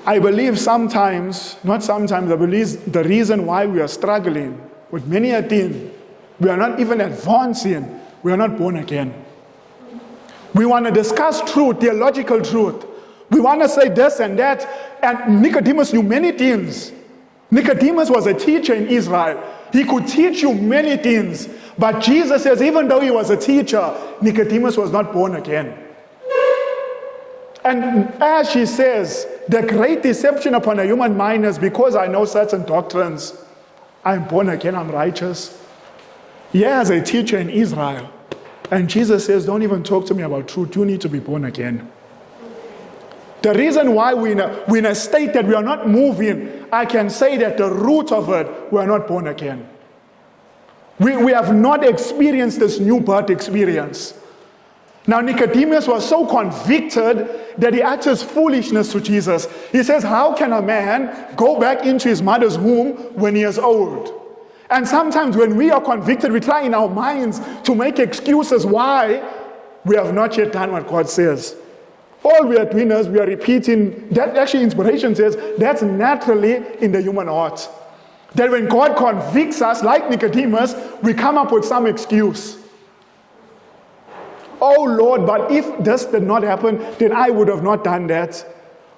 I believe sometimes, not sometimes, I believe the reason why we are struggling with many a thing, we are not even advancing, we are not born again. We want to discuss truth, theological truth. We want to say this and that. And Nicodemus knew many things. Nicodemus was a teacher in Israel. He could teach you many things. But Jesus says, even though he was a teacher, Nicodemus was not born again. And as she says, the great deception upon a human mind is because I know certain doctrines, I'm born again, I'm righteous. Yeah, as a teacher in Israel. And Jesus says, don't even talk to me about truth. You need to be born again. The reason why we're in a state that we are not moving, I can say that the root of it, we are not born again. We have not experienced this new birth experience. Now Nicodemus was so convicted that he utters foolishness to Jesus. He says, how can a man go back into his mother's womb when he is old? And sometimes when we are convicted, we try in our minds to make excuses why we have not yet done what God says. All we are doing is we are repeating, that actually inspiration says, that's naturally in the human heart. That when God convicts us, like Nicodemus, we come up with some excuse. Oh Lord, but if this did not happen, then I would have not done that.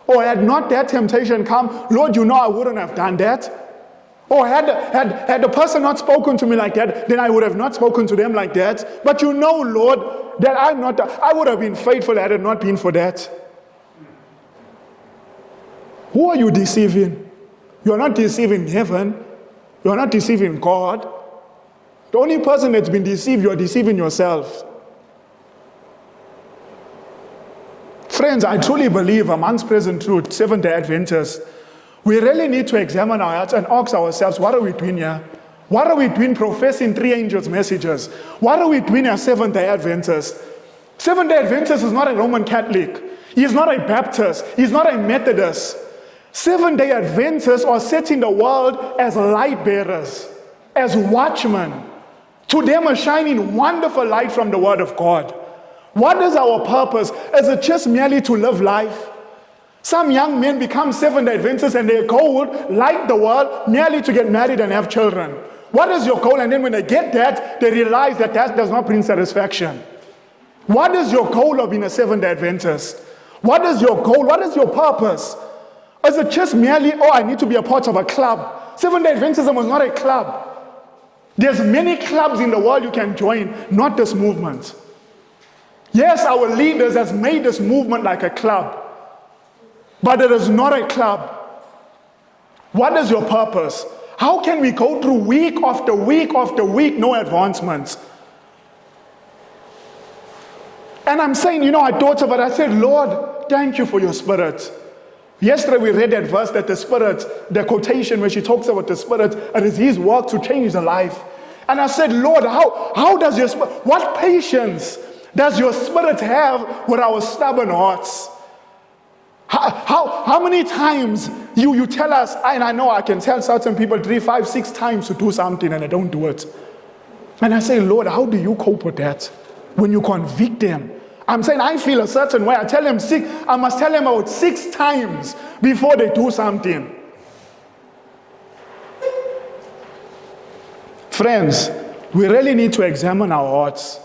Or had not that temptation come, Lord, you know I wouldn't have done that. Or had the person not spoken to me like that, then I would have not spoken to them like that. But you know, Lord, that I would have been faithful had it not been for that. Who are you deceiving? You're not deceiving heaven. You're not deceiving God. The only person that's been deceived, you're deceiving yourself. Friends, I truly believe amongst present truth, Seventh-day Adventists, we really need to examine our hearts and ask ourselves, what are we doing here? What are we doing professing three angels' messages? What are we doing as Seventh-day Adventists? Seventh-day Adventist is not a Roman Catholic. He's not a Baptist. He's not a Methodist. Seventh-day Adventists are setting the world as light bearers, as watchmen. To them, a shining, wonderful light from the Word of God. What is our purpose? Is it just merely to live life? Some young men become Seventh-day Adventists and their goal, like the world, merely to get married and have children. What is your goal? And then when they get that, they realize that that does not bring satisfaction. What is your goal of being a Seventh-day Adventist? What is your goal? What is your purpose? Is it just merely, oh, I need to be a part of a club? Seventh-day Adventism is not a club. There's many clubs in the world you can join, not this movement. Yes, our leaders has made this movement like a club. But it is not a club. What is your purpose? How can we go through week after week after week, no advancements? And I'm saying, I thought of it. I said, Lord, thank you for your Spirit. Yesterday we read that verse that the Spirit, the quotation where she talks about the Spirit, it is His work to change the life. And I said, Lord, how does your Spirit, what patience does your Spirit have with our stubborn hearts? How many times you tell us, and I know I can tell certain people 3, 5, 6 times to do something and they don't do it. And I say, Lord, how do you cope with that when you convict them? I'm saying I feel a certain way. I must tell them about 6 times before they do something. Friends, we really need to examine our hearts.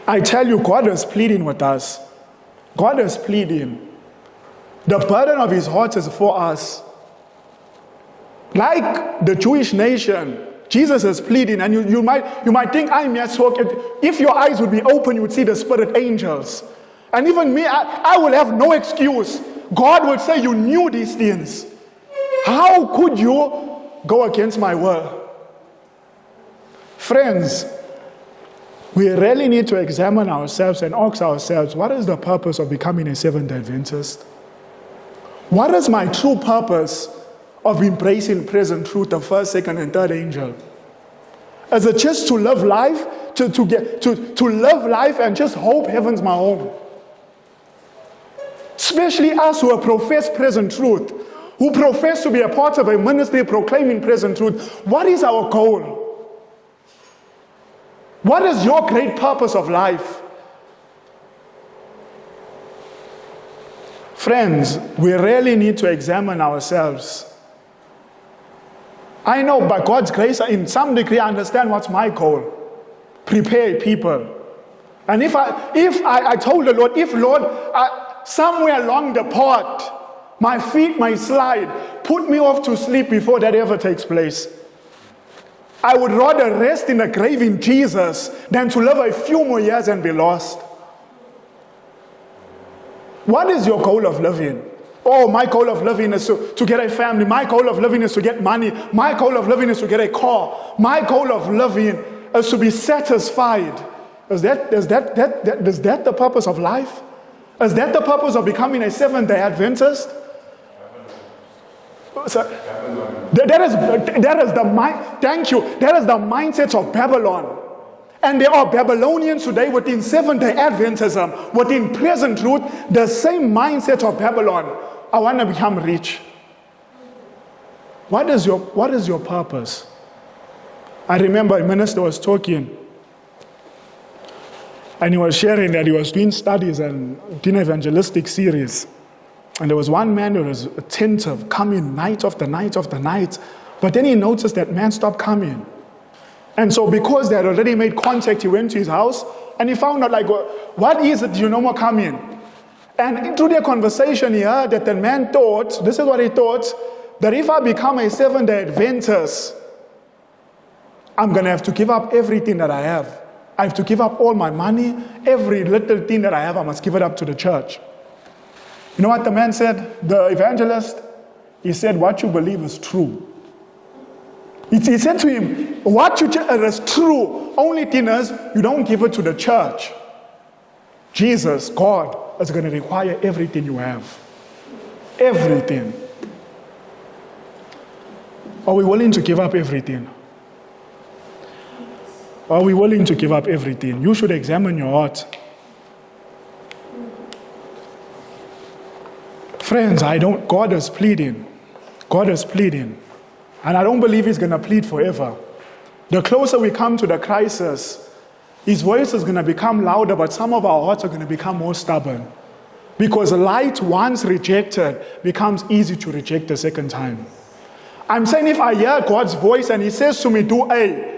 I tell you, God is pleading with us. God is pleading. The burden of His heart is for us. Like the Jewish nation, Jesus is pleading, and you might think I'm here talking. If your eyes would be open, you would see the spirit angels. And even me, I will have no excuse. God would say, you knew these things. How could you go against my word? Friends, we really need to examine ourselves and ask ourselves, what is the purpose of becoming a Seventh-day Adventist? What is my true purpose of embracing present truth, the first, second, and third angel? Is it just to live life, to live life and just hope heaven's my home? Especially us who profess present truth, who profess to be a part of a ministry proclaiming present truth. What is our goal? What is your great purpose of life? Friends, we really need to examine ourselves. I know by God's grace, in some degree, I understand what's my goal. Prepare people. And if I told the Lord, Lord, somewhere along the path, my feet might slide, put me off to sleep before that ever takes place. I would rather rest in the grave in Jesus than to live a few more years and be lost. What is your goal of living? Oh, my goal of living is to get a family. My goal of living is to get money. My goal of living is to get a car. My goal of living is to be satisfied. Is that the purpose of life? Is that the purpose of becoming a Seventh-day Adventist? So, that is the mind. Thank you. That is the mindset of Babylon. And there are Babylonians today within Seventh-day Adventism, within present truth, the same mindset of Babylon. I want to become rich. What is your purpose? I remember a minister was talking, and he was sharing that he was doing studies and doing evangelistic series. And there was one man who was attentive, coming night after night after night. But then he noticed that man stopped coming. And so because they had already made contact, he went to his house and he found out, like, what is it you no more come in? And through their conversation, he heard that the man thought, this is what he thought, that if I become a Seventh-day Adventist, I'm going to have to give up everything that I have. I have to give up all my money, every little thing that I have, I must give it up to the church. You know what the man said? The evangelist, he said, what you believe is true. He said to him, what you is true, only thing is, you don't give it to the church. Jesus, God, is going to require everything you have. Everything. Are we willing to give up everything? Are we willing to give up everything? You should examine your heart. Friends, God is pleading. God is pleading. And I don't believe he's going to plead forever. The closer we come to the crisis, his voice is going to become louder, but some of our hearts are going to become more stubborn. Because light, once rejected, becomes easy to reject the second time. I'm saying if I hear God's voice and he says to me, do A,